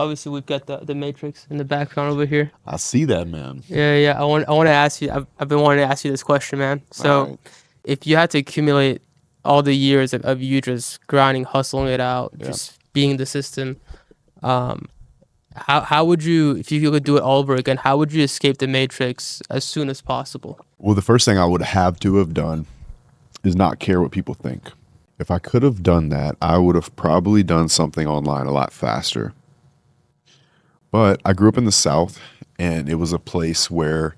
obviously we've got the Matrix in the background over here. I see that, man. Yeah. I want to ask you. I've been wanting to ask you this question, man. All So, right. if you had to accumulate all the years of you just grinding, hustling it out, Yeah. just being in the system, um, how would you, if you could do it all over again, how would you escape the Matrix as soon as possible? Well, the first thing I would have to have done is not care what people think. If I could have done that, I would have probably done something online a lot faster. But I grew up in the South, and it was a place where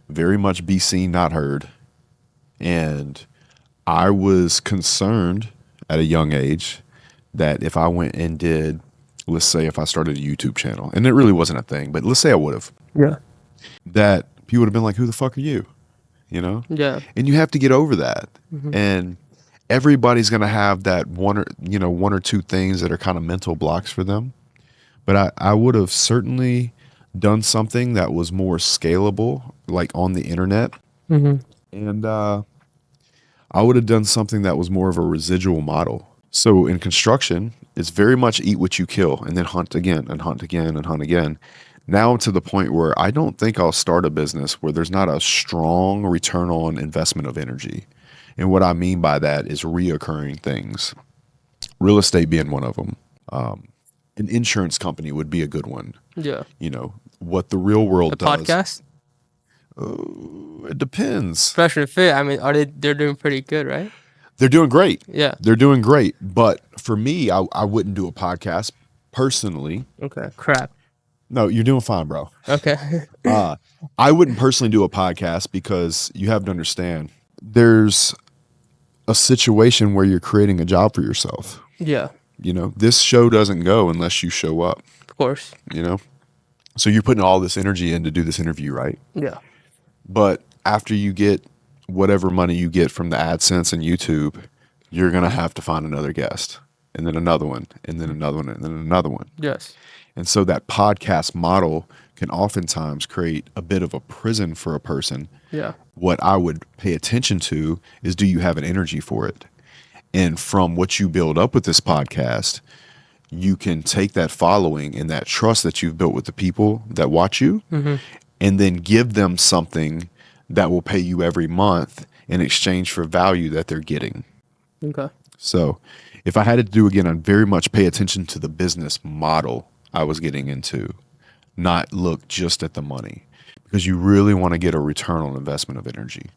very much be seen, not heard. And I was concerned at a young age that if I went and did, let's say if I started a YouTube channel, and it really wasn't a thing, but let's say I would have, Yeah. that people would have been like, who the fuck are you? You know? Yeah. And you have to get over that. Hmm. And everybody's going to have that one or two things that are kind of mental blocks for them. But I would have certainly done something that was more scalable, like on the internet. Hmm. And I would have done something that was more of a residual model. So in construction, it's very much eat what you kill and then hunt again and hunt again and hunt again. Now to the point where I don't think I'll start a business where there's not a strong return on investment of energy. And what I mean by that is reoccurring things, real estate being one of them. An insurance company would be a good one. Yeah. You know, what the real world A does. podcast? It depends. Fresh and Fit. I mean, they're doing pretty good, right? They're doing great. Yeah. They're doing great. But for me, I wouldn't do a podcast personally. Okay. Crap. No, you're doing fine, bro. Okay. I wouldn't personally do a podcast because you have to understand there's a situation where you're creating a job for yourself. Yeah. You know, this show doesn't go unless you show up, Of course. you know? So you're putting all this energy in to do this interview, right? Yeah. But after you get whatever money you get from the AdSense and YouTube, you're going to have to find another guest and then another one and then another one and then another one. Yes. And so that podcast model can oftentimes create a bit of a prison for a person. Yeah. What I would pay attention to is, do you have an energy for it? And from what you build up with this podcast, you can take that following and that trust that you've built with the people that watch you, and then give them something that will pay you every month in exchange for value that they're getting. Okay. So if I had to do again, I'd very much pay attention to the business model I was getting into, not look just at the money, because you really want to get a return on investment of energy.